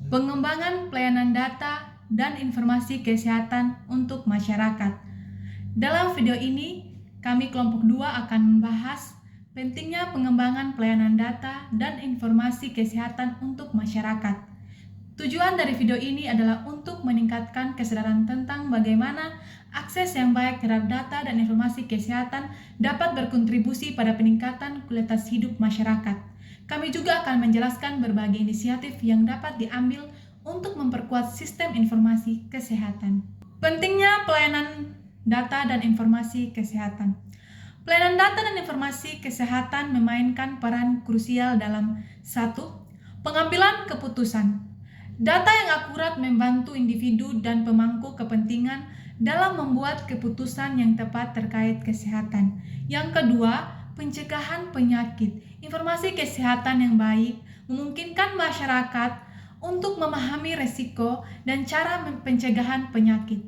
pengembangan pelayanan data dan informasi kesehatan untuk masyarakat. Dalam video ini, kami kelompok 2 akan membahas pentingnya pengembangan pelayanan data dan informasi kesehatan untuk masyarakat. Tujuan dari video ini adalah untuk meningkatkan kesadaran tentang bagaimana akses yang baik terhadap data dan informasi kesehatan dapat berkontribusi pada peningkatan kualitas hidup masyarakat. Kami juga akan menjelaskan berbagai inisiatif yang dapat diambil untuk memperkuat sistem informasi kesehatan. Pentingnya pelayanan data dan informasi kesehatan. Pelayanan data dan informasi kesehatan memainkan peran krusial dalam 1. Pengambilan keputusan. Data yang akurat membantu individu dan pemangku kepentingan dalam membuat keputusan yang tepat terkait kesehatan. Yang kedua, pencegahan penyakit. Informasi kesehatan yang baik memungkinkan masyarakat untuk memahami resiko dan cara pencegahan penyakit.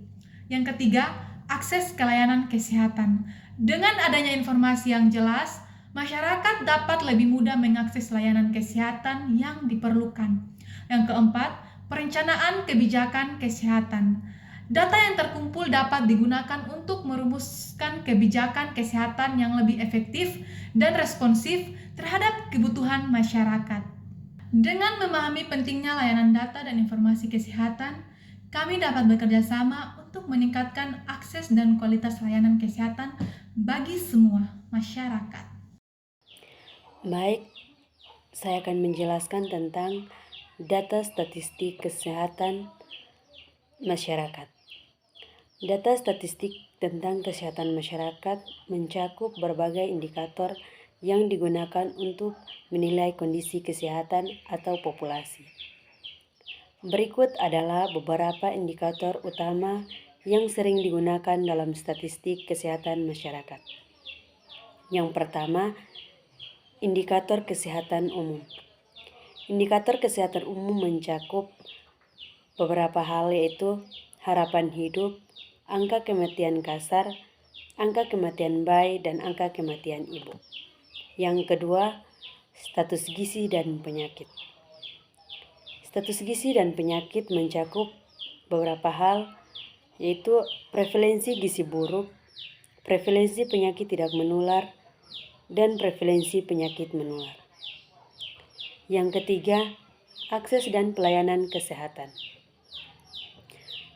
Yang ketiga, akses ke layanan kesehatan. Dengan adanya informasi yang jelas, masyarakat dapat lebih mudah mengakses layanan kesehatan yang diperlukan. Yang keempat, perencanaan kebijakan kesehatan. Data yang terkumpul dapat digunakan untuk merumuskan kebijakan kesehatan yang lebih efektif dan responsif terhadap kebutuhan masyarakat. Dengan memahami pentingnya layanan data dan informasi kesehatan, kami dapat bekerja sama untuk meningkatkan akses dan kualitas layanan kesehatan bagi semua masyarakat. Baik, saya akan menjelaskan tentang data statistik kesehatan masyarakat. Data statistik tentang kesehatan masyarakat mencakup berbagai indikator yang digunakan untuk menilai kondisi kesehatan atau populasi. Berikut adalah beberapa indikator utama yang sering digunakan dalam statistik kesehatan masyarakat. Yang pertama, indikator kesehatan umum. Indikator kesehatan umum mencakup beberapa hal, yaitu harapan hidup, angka kematian kasar, angka kematian bayi, dan angka kematian ibu. Yang kedua, status gizi dan penyakit. Status gizi dan penyakit mencakup beberapa hal, yaitu prevalensi gizi buruk, prevalensi penyakit tidak menular, dan prevalensi penyakit menular. Yang ketiga, akses dan pelayanan kesehatan.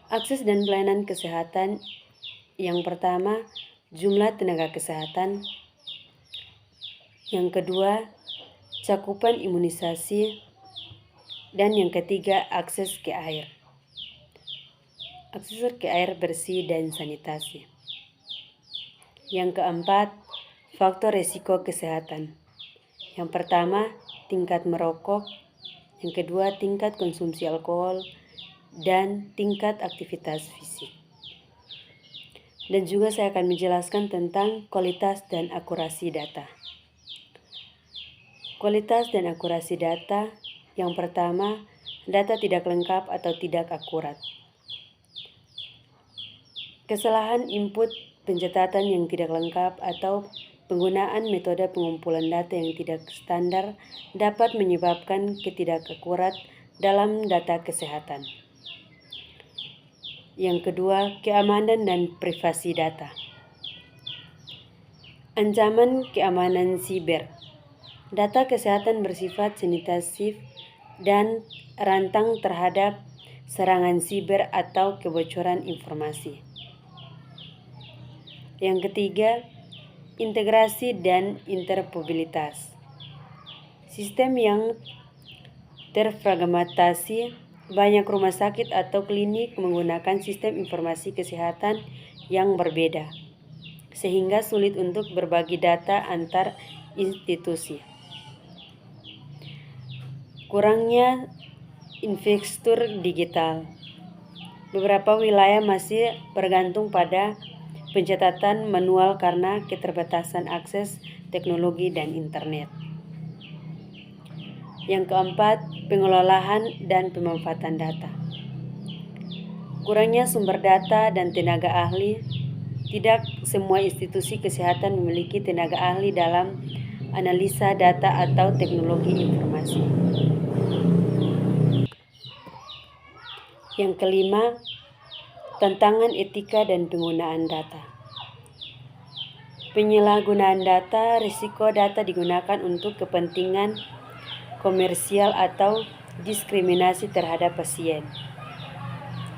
Akses dan pelayanan kesehatan yang pertama, jumlah tenaga kesehatan. Yang kedua, cakupan imunisasi. Dan yang ketiga, akses ke air. Akses ke air bersih dan sanitasi. Yang keempat, faktor risiko kesehatan. Yang pertama, tingkat merokok. Yang kedua, tingkat konsumsi alkohol dan tingkat aktivitas fisik. Dan juga saya akan menjelaskan tentang kualitas dan akurasi data. Kualitas dan akurasi data. Yang pertama, data tidak lengkap atau tidak akurat. Kesalahan input pencatatan yang tidak lengkap atau penggunaan metode pengumpulan data yang tidak standar dapat menyebabkan ketidakakurat dalam data kesehatan. Yang kedua, keamanan dan privasi data. Ancaman keamanan siber. Data kesehatan bersifat sensitif dan rentan terhadap serangan siber atau kebocoran informasi. Yang ketiga, integrasi dan interoperabilitas. Sistem yang terfragmentasi, banyak rumah sakit atau klinik menggunakan sistem informasi kesehatan yang berbeda, sehingga sulit untuk berbagi data antar institusi. Kurangnya infrastruktur digital. Beberapa wilayah masih bergantung pada pencatatan manual karena keterbatasan akses teknologi dan internet. Yang keempat, pengelolaan dan pemanfaatan data. Kurangnya sumber data dan tenaga ahli. Tidak semua institusi kesehatan memiliki tenaga ahli dalam analisa data atau teknologi informasi. Yang kelima, tantangan etika dan penggunaan data. Penyalahgunaan data, risiko data digunakan untuk kepentingan komersial atau diskriminasi terhadap pasien.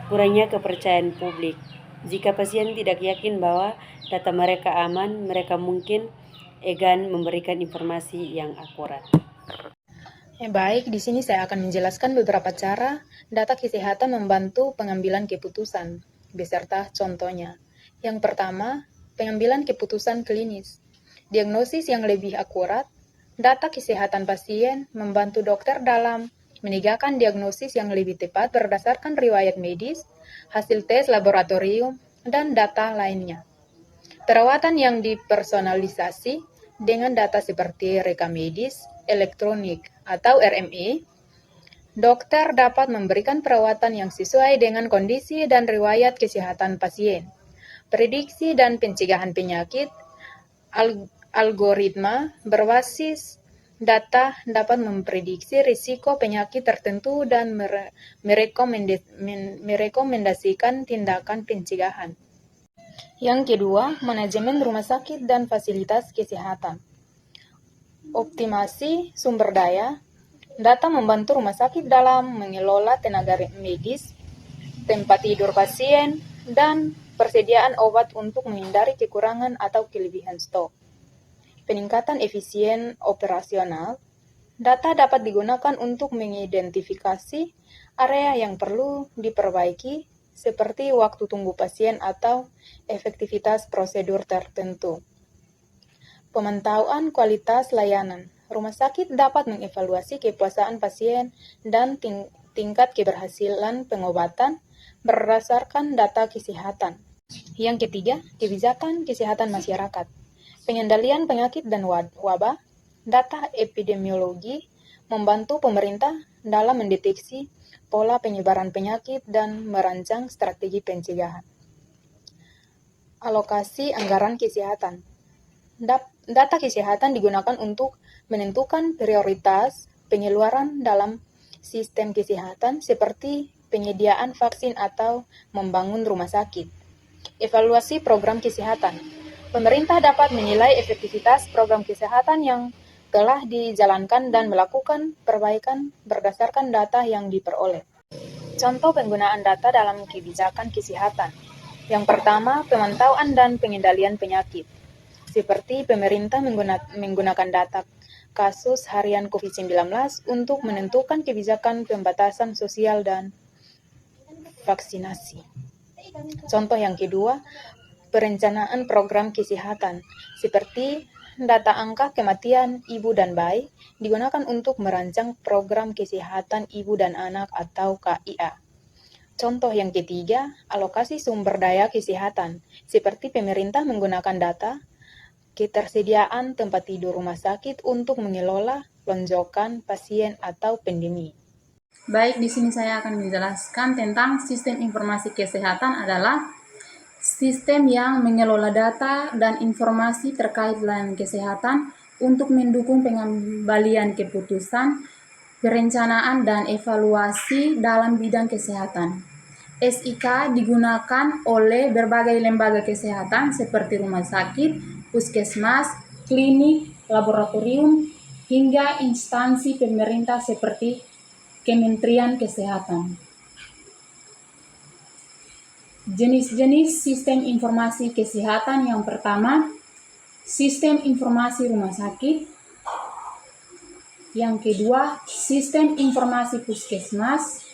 Kurangnya kepercayaan publik. Jika pasien tidak yakin bahwa data mereka aman, mereka mungkin enggan memberikan informasi yang akurat. Baik, di sini saya akan menjelaskan beberapa cara data kesehatan membantu pengambilan keputusan, beserta contohnya. Yang pertama, pengambilan keputusan klinis. Diagnosis yang lebih akurat, data kesehatan pasien membantu dokter dalam menegakkan diagnosis yang lebih tepat berdasarkan riwayat medis, hasil tes laboratorium, dan data lainnya. Perawatan yang dipersonalisasi dengan data seperti rekam medis, elektronik, atau RME, dokter dapat memberikan perawatan yang sesuai dengan kondisi dan riwayat kesehatan pasien. Prediksi dan pencegahan penyakit, algoritma berbasis data dapat memprediksi risiko penyakit tertentu dan merekomendasikan tindakan pencegahan. Yang kedua, manajemen rumah sakit dan fasilitas kesehatan. Optimasi sumber daya, data membantu rumah sakit dalam mengelola tenaga medis, tempat tidur pasien, dan persediaan obat untuk menghindari kekurangan atau kelebihan stok. Peningkatan efisien operasional, data dapat digunakan untuk mengidentifikasi area yang perlu diperbaiki, seperti waktu tunggu pasien atau efektivitas prosedur tertentu. Pemantauan kualitas layanan. Rumah sakit dapat mengevaluasi kepuasan pasien dan tingkat keberhasilan pengobatan berdasarkan data kesehatan. Yang ketiga, kebijakan kesehatan masyarakat. Pengendalian penyakit dan wabah, data epidemiologi membantu pemerintah dalam mendeteksi pola penyebaran penyakit dan merancang strategi pencegahan. Alokasi anggaran kesehatan. Data kesehatan digunakan untuk menentukan prioritas pengeluaran dalam sistem kesehatan seperti penyediaan vaksin atau membangun rumah sakit. Evaluasi program kesehatan. Pemerintah dapat menilai efektivitas program kesehatan yang telah dijalankan dan melakukan perbaikan berdasarkan data yang diperoleh. Contoh penggunaan data dalam kebijakan kesehatan. Yang pertama, pemantauan dan pengendalian penyakit. Seperti pemerintah menggunakan data kasus harian COVID-19 untuk menentukan kebijakan pembatasan sosial dan vaksinasi. Contoh yang kedua, perencanaan program kesehatan, seperti data angka kematian ibu dan bayi digunakan untuk merancang program kesehatan ibu dan anak atau KIA. Contoh yang ketiga, alokasi sumber daya kesehatan, seperti pemerintah menggunakan data ketersediaan tempat tidur rumah sakit untuk mengelola lonjakan pasien atau pandemi. Baik, di sini saya akan menjelaskan tentang sistem informasi kesehatan adalah sistem yang mengelola data dan informasi terkait layanan kesehatan untuk mendukung pengembalian keputusan, perencanaan, dan evaluasi dalam bidang kesehatan. SIK digunakan oleh berbagai lembaga kesehatan seperti rumah sakit, puskesmas, klinik, laboratorium, hingga instansi pemerintah seperti Kementerian Kesehatan. Jenis-jenis sistem informasi kesehatan yang pertama, sistem informasi rumah sakit. Yang kedua, sistem informasi puskesmas.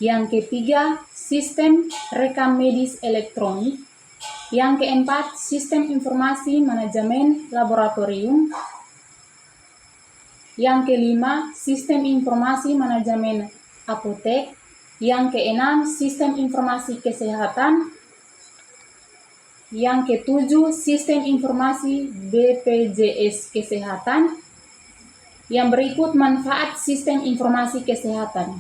Yang ketiga, sistem rekam medis elektronik. Yang keempat, sistem informasi manajemen laboratorium. Yang kelima, sistem informasi manajemen apotek. Yang keenam, sistem informasi kesehatan. Yang ketujuh, sistem informasi BPJS Kesehatan. Yang berikut manfaat sistem informasi kesehatan.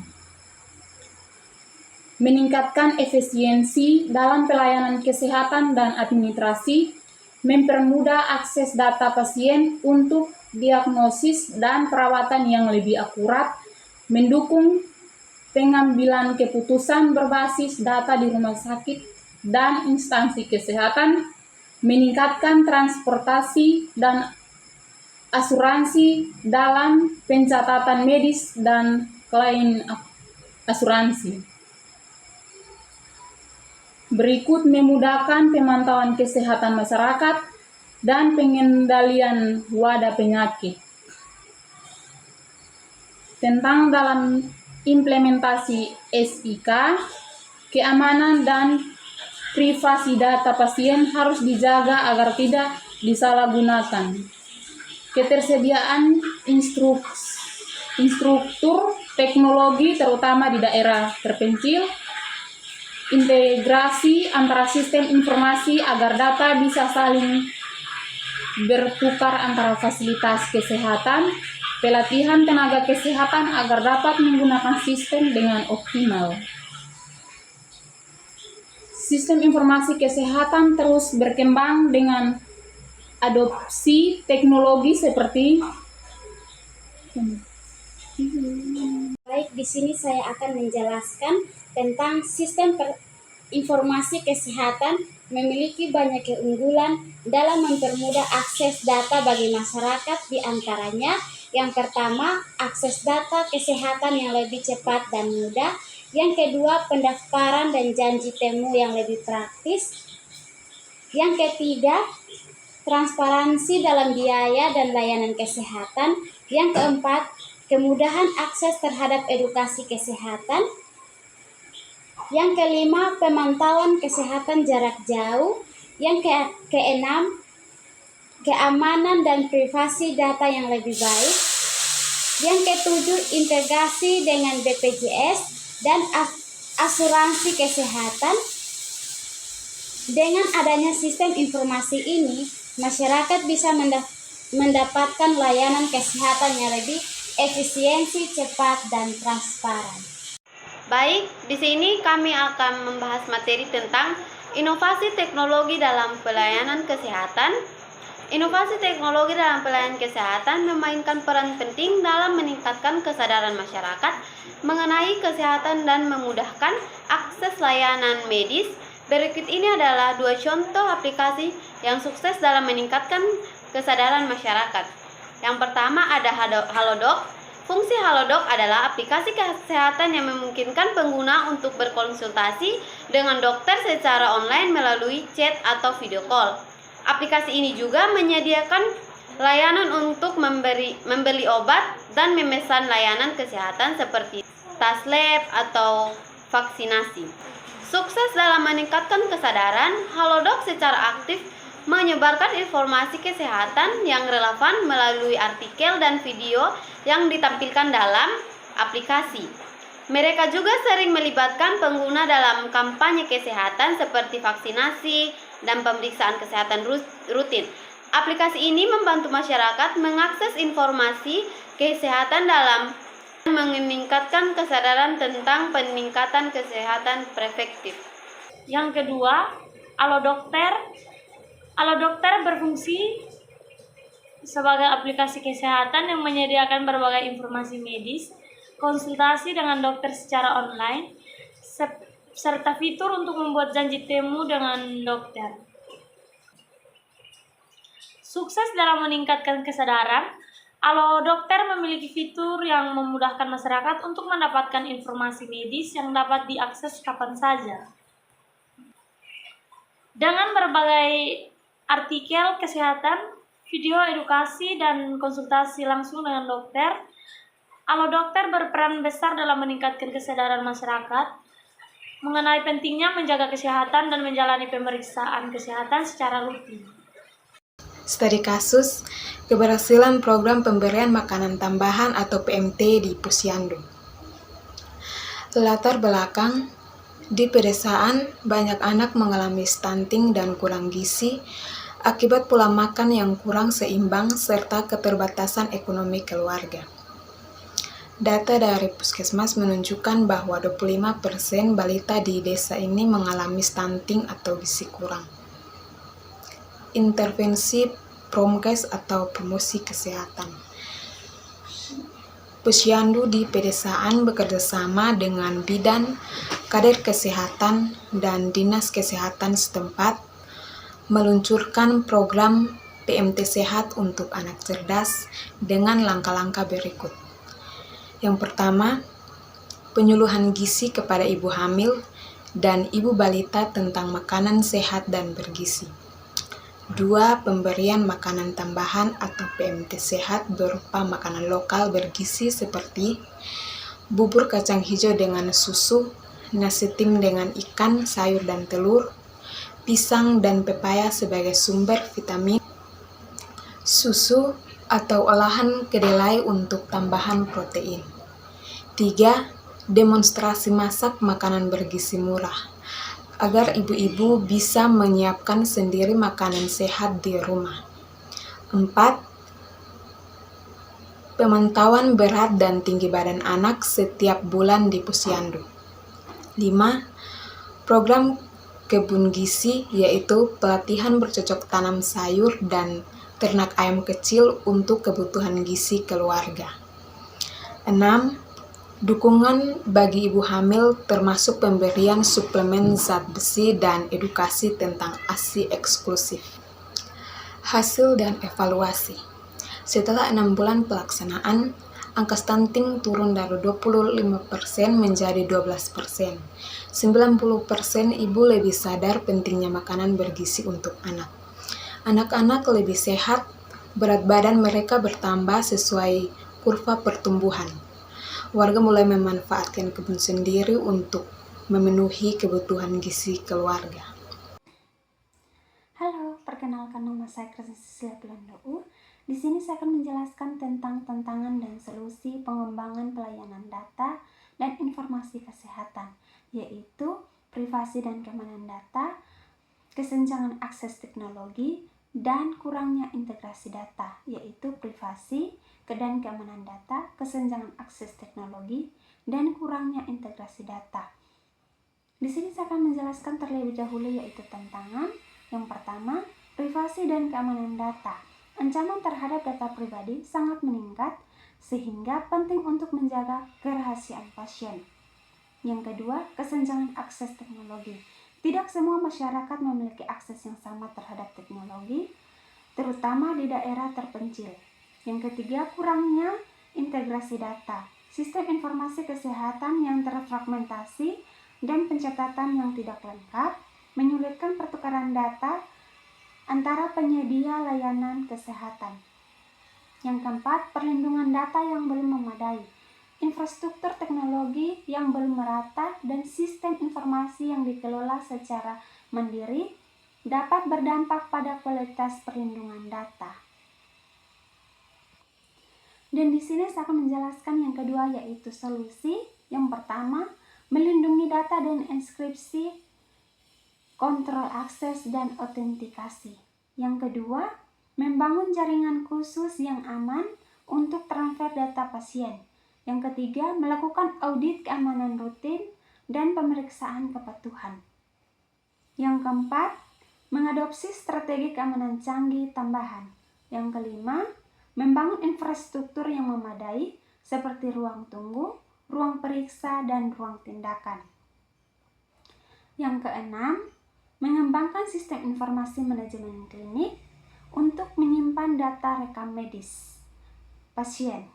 Meningkatkan efisiensi dalam pelayanan kesehatan dan administrasi, mempermudah akses data pasien untuk diagnosis dan perawatan yang lebih akurat, mendukung pengambilan keputusan berbasis data di rumah sakit dan instansi kesehatan, meningkatkan transportasi dan asuransi dalam pencatatan medis dan klaim asuransi. Berikut memudahkan pemantauan kesehatan masyarakat dan pengendalian wadah penyakit. Tentang dalam implementasi SIK, keamanan dan privasi data pasien harus dijaga agar tidak disalahgunakan. Ketersediaan instruktur teknologi terutama di daerah terpencil, integrasi antara sistem informasi agar data bisa saling bertukar antara fasilitas kesehatan, pelatihan tenaga kesehatan agar dapat menggunakan sistem dengan optimal. Sistem informasi kesehatan terus berkembang dengan adopsi teknologi seperti Baik, di sini saya akan menjelaskan tentang sistem informasi kesehatan memiliki banyak keunggulan dalam mempermudah akses data bagi masyarakat, di antaranya yang pertama, akses data kesehatan yang lebih cepat dan mudah. Yang kedua, pendaftaran dan janji temu yang lebih praktis. Yang ketiga, transparansi dalam biaya dan layanan kesehatan. Yang keempat, kemudahan akses terhadap edukasi kesehatan. Yang kelima, pemantauan kesehatan jarak jauh. Yang keenam, keamanan dan privasi data yang lebih baik. Yang ketujuh, integrasi dengan BPJS dan asuransi kesehatan. Dengan adanya sistem informasi ini, masyarakat bisa mendapatkan layanan kesehatan yang lebih efisiensi, cepat, dan transparan. Baik, di sini kami akan membahas materi tentang inovasi teknologi dalam pelayanan kesehatan. Inovasi teknologi dalam pelayanan kesehatan memainkan peran penting dalam meningkatkan kesadaran masyarakat mengenai kesehatan dan memudahkan akses layanan medis. Berikut ini adalah 2 contoh aplikasi yang sukses dalam meningkatkan kesadaran masyarakat. Yang pertama ada Halodoc. Fungsi Halodoc adalah aplikasi kesehatan yang memungkinkan pengguna untuk berkonsultasi dengan dokter secara online melalui chat atau video call. Aplikasi ini juga menyediakan layanan untuk membeli obat dan memesan layanan kesehatan seperti tes lab atau vaksinasi. Sukses dalam meningkatkan kesadaran, Halodoc secara aktif menyebarkan informasi kesehatan yang relevan melalui artikel dan video yang ditampilkan dalam aplikasi. Mereka juga sering melibatkan pengguna dalam kampanye kesehatan seperti vaksinasi dan pemeriksaan kesehatan rutin. Aplikasi ini membantu masyarakat mengakses informasi kesehatan dalam meningkatkan kesadaran tentang peningkatan kesehatan preventif. Yang kedua, Alodokter. Alodokter berfungsi sebagai aplikasi kesehatan yang menyediakan berbagai informasi medis, konsultasi dengan dokter secara online, serta fitur untuk membuat janji temu dengan dokter. Sukses dalam meningkatkan kesadaran, Alodokter memiliki fitur yang memudahkan masyarakat untuk mendapatkan informasi medis yang dapat diakses kapan saja. Dengan berbagai artikel kesehatan, video edukasi, dan konsultasi langsung dengan dokter, Alodokter berperan besar dalam meningkatkan kesadaran masyarakat mengenai pentingnya menjaga kesehatan dan menjalani pemeriksaan kesehatan secara rutin. Studi kasus keberhasilan program pemberian makanan tambahan atau PMT di Posyandu. Latar belakang, di pedesaan banyak anak mengalami stunting dan kurang gizi akibat pola makan yang kurang seimbang serta keterbatasan ekonomi keluarga. Data dari Puskesmas menunjukkan bahwa 25% balita di desa ini mengalami stunting atau gizi kurang. Intervensi Promkes atau promosi kesehatan. Posyandu di pedesaan bekerjasama dengan bidan, kader kesehatan, dan dinas kesehatan setempat meluncurkan program PMT Sehat untuk anak cerdas dengan langkah-langkah berikut. Yang pertama, penyuluhan gizi kepada ibu hamil dan ibu balita tentang makanan sehat dan bergizi. 2. Pemberian makanan tambahan atau PMT sehat berupa makanan lokal bergizi seperti bubur kacang hijau dengan susu, nasi tim dengan ikan, sayur dan telur, pisang dan pepaya sebagai sumber vitamin, susu atau olahan kedelai untuk tambahan protein. 3. Demonstrasi masak makanan bergizi murah agar ibu-ibu bisa menyiapkan sendiri makanan sehat di rumah. 4. Pemantauan berat dan tinggi badan anak setiap bulan di posyandu. 5. Program kebun gizi, yaitu pelatihan bercocok tanam sayur dan ternak ayam kecil untuk kebutuhan gizi keluarga. 6. Dukungan bagi ibu hamil termasuk pemberian suplemen zat besi dan edukasi tentang ASI eksklusif. Hasil dan evaluasi. Setelah 6 bulan pelaksanaan, angka stunting turun dari 25% menjadi 12%. 90% ibu lebih sadar pentingnya makanan bergizi untuk anak. Anak-anak lebih sehat, berat badan mereka bertambah sesuai kurva pertumbuhan. Warga mulai memanfaatkan kebun sendiri untuk memenuhi kebutuhan gizi keluarga. Halo, perkenalkan nama saya Krisna Cecilia Pilandau. Di sini saya akan menjelaskan tentang tantangan dan solusi pengembangan pelayanan data dan informasi kesehatan, yaitu privasi dan keamanan data, kesenjangan akses teknologi, dan kurangnya integrasi data, yaitu privasi dan keamanan data, kesenjangan akses teknologi, dan kurangnya integrasi data. Di sini saya akan menjelaskan terlebih dahulu yaitu tantangan. Yang pertama, privasi dan keamanan data. Ancaman terhadap data pribadi sangat meningkat sehingga penting untuk menjaga kerahasiaan pasien. Yang kedua, kesenjangan akses teknologi. Tidak semua masyarakat memiliki akses yang sama terhadap teknologi, terutama di daerah terpencil. Yang ketiga, kurangnya integrasi data. Sistem informasi kesehatan yang terfragmentasi dan pencatatan yang tidak lengkap menyulitkan pertukaran data antara penyedia layanan kesehatan. Yang keempat, perlindungan data yang belum memadai. Infrastruktur teknologi yang belum merata dan sistem informasi yang dikelola secara mandiri dapat berdampak pada kualitas perlindungan data. Dan di sini saya akan menjelaskan yang kedua yaitu solusi. Yang pertama, melindungi data dan enkripsi, kontrol akses dan autentikasi. Yang kedua, membangun jaringan khusus yang aman untuk transfer data pasien. Yang ketiga, melakukan audit keamanan rutin dan pemeriksaan kepatuhan. Yang keempat, mengadopsi strategi keamanan canggih tambahan. Yang kelima, membangun infrastruktur yang memadai seperti ruang tunggu, ruang periksa, dan ruang tindakan. Yang keenam, mengembangkan sistem informasi manajemen klinik untuk menyimpan data rekam medis pasien.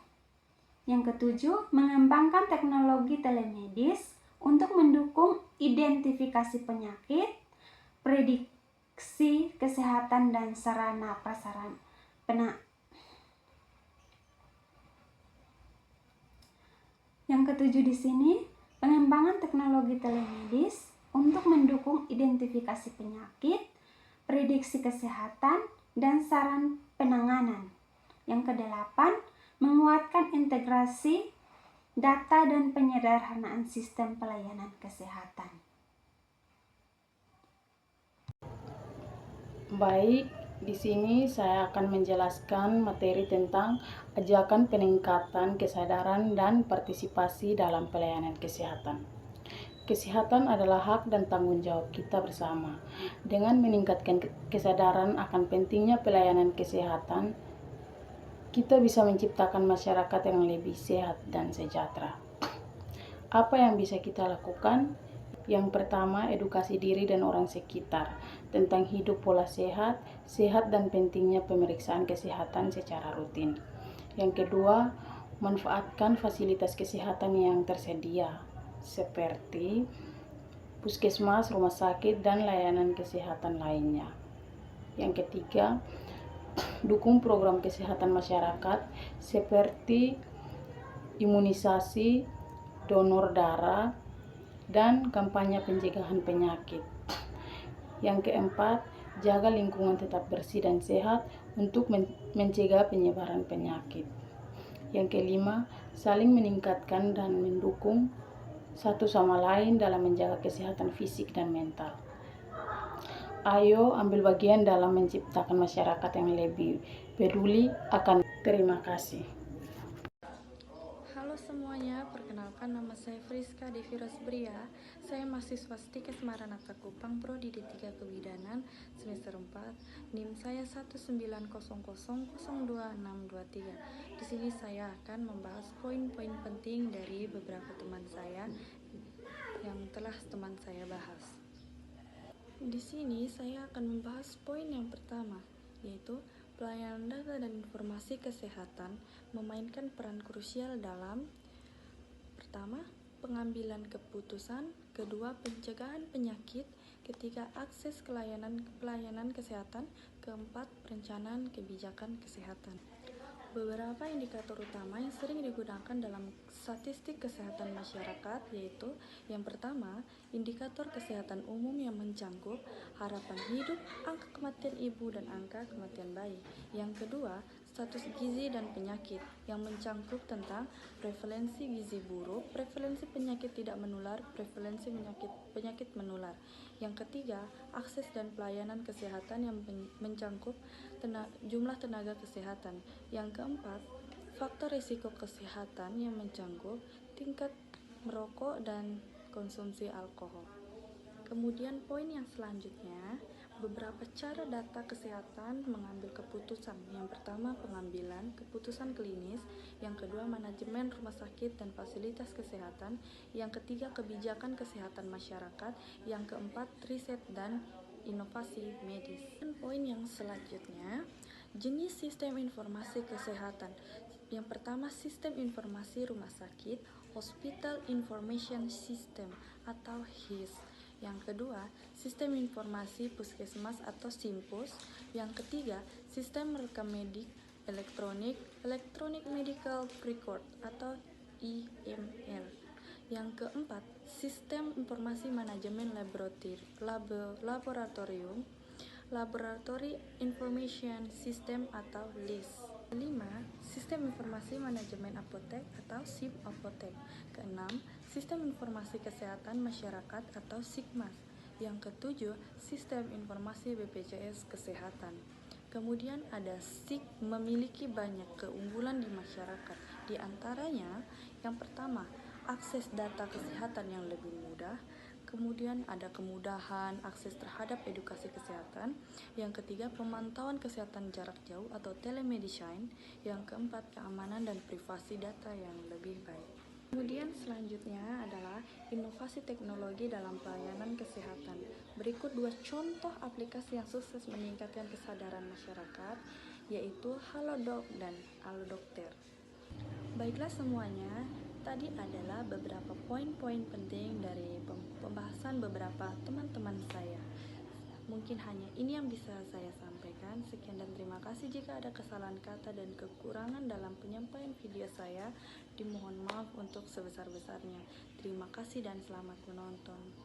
Yang ketujuh, mengembangkan teknologi telemedis untuk mendukung identifikasi penyakit, prediksi kesehatan, dan sarana prasarana Yang ketujuh di sini, pengembangan teknologi telemedis untuk mendukung identifikasi penyakit, prediksi kesehatan, dan saran penanganan. Yang kedelapan, menguatkan integrasi data dan penyederhanaan sistem pelayanan kesehatan. Baik, di sini saya akan menjelaskan materi tentang ajakan peningkatan kesadaran dan partisipasi dalam pelayanan kesehatan. Kesehatan adalah hak dan tanggung jawab kita bersama. Dengan meningkatkan kesadaran akan pentingnya pelayanan kesehatan, kita bisa menciptakan masyarakat yang lebih sehat dan sejahtera. Apa yang bisa kita lakukan? Yang pertama, edukasi diri dan orang sekitar tentang hidup pola sehat dan pentingnya pemeriksaan kesehatan secara rutin. Yang kedua, manfaatkan fasilitas kesehatan yang tersedia seperti puskesmas, rumah sakit, dan layanan kesehatan lainnya. Yang ketiga, dukung program kesehatan masyarakat seperti imunisasi, donor darah, dan kampanye pencegahan penyakit. Yang keempat, jaga lingkungan tetap bersih dan sehat untuk mencegah penyebaran penyakit. Yang kelima, saling meningkatkan dan mendukung satu sama lain dalam menjaga kesehatan fisik dan mental. Ayo ambil bagian dalam menciptakan masyarakat yang lebih peduli akan. Terima kasih. Halo semuanya, perkenalkan nama saya Friska Devi Rosbria. Saya mahasiswa Stikes Maranatha Kupang, Prodi D3 Kebidanan, semester 4. NIM saya 190000263. Di sini saya akan membahas poin-poin penting dari beberapa teman saya yang telah teman saya bahas. Di sini saya akan membahas poin yang pertama, yaitu pelayanan data dan informasi kesehatan memainkan peran krusial dalam pertama, pengambilan keputusan, kedua, pencegahan penyakit, ketiga, akses ke pelayanan kesehatan, keempat, perencanaan kebijakan kesehatan. Beberapa indikator utama yang sering digunakan dalam statistik kesehatan masyarakat yaitu yang pertama, indikator kesehatan umum yang mencangkup harapan hidup, angka kematian ibu dan angka kematian bayi. Yang kedua, status gizi dan penyakit yang mencangkup tentang prevalensi gizi buruk, prevalensi penyakit tidak menular, prevalensi penyakit menular. Yang ketiga, akses dan pelayanan kesehatan yang mencangkup jumlah tenaga kesehatan. Yang keempat, faktor risiko kesehatan yang mencangkup tingkat merokok dan konsumsi alkohol. Kemudian poin yang selanjutnya, beberapa cara data kesehatan mengambil keputusan. Yang pertama, pengambilan keputusan klinis. Yang kedua, manajemen rumah sakit dan fasilitas kesehatan. Yang ketiga, kebijakan kesehatan masyarakat. Yang keempat, riset dan inovasi medis. Dan poin yang selanjutnya, jenis sistem informasi kesehatan. Yang pertama, sistem informasi rumah sakit, Hospital Information System atau HIS. Yang kedua, sistem informasi puskesmas atau SIMPUS. Yang ketiga, sistem rekam medik elektronik, Electronic Medical Record atau EMR. Yang keempat, sistem informasi manajemen laboratorium, Laboratory Information System atau LIS. Kelima, sistem informasi manajemen apotek atau SIM apotek. Keenam, sistem informasi kesehatan masyarakat atau SIKMAS. Yang ketujuh, sistem informasi BPJS Kesehatan. Kemudian ada SIK memiliki banyak keunggulan di masyarakat. Di antaranya, yang pertama, akses data kesehatan yang lebih mudah. Kemudian ada kemudahan akses terhadap edukasi kesehatan. Yang ketiga, pemantauan kesehatan jarak jauh atau telemedicine. Yang keempat, keamanan dan privasi data yang lebih baik. Kemudian selanjutnya adalah inovasi teknologi dalam pelayanan kesehatan. Berikut dua contoh aplikasi yang sukses meningkatkan kesadaran masyarakat, yaitu Halodoc dan Alodokter. Baiklah semuanya, tadi adalah beberapa poin-poin penting dari pembahasan beberapa teman-teman saya. Mungkin hanya ini yang bisa saya sampaikan. Sekian dan terima kasih. Jika ada kesalahan kata dan kekurangan dalam penyampaian video saya, dimohon maaf untuk sebesar-besarnya. Terima kasih dan selamat menonton.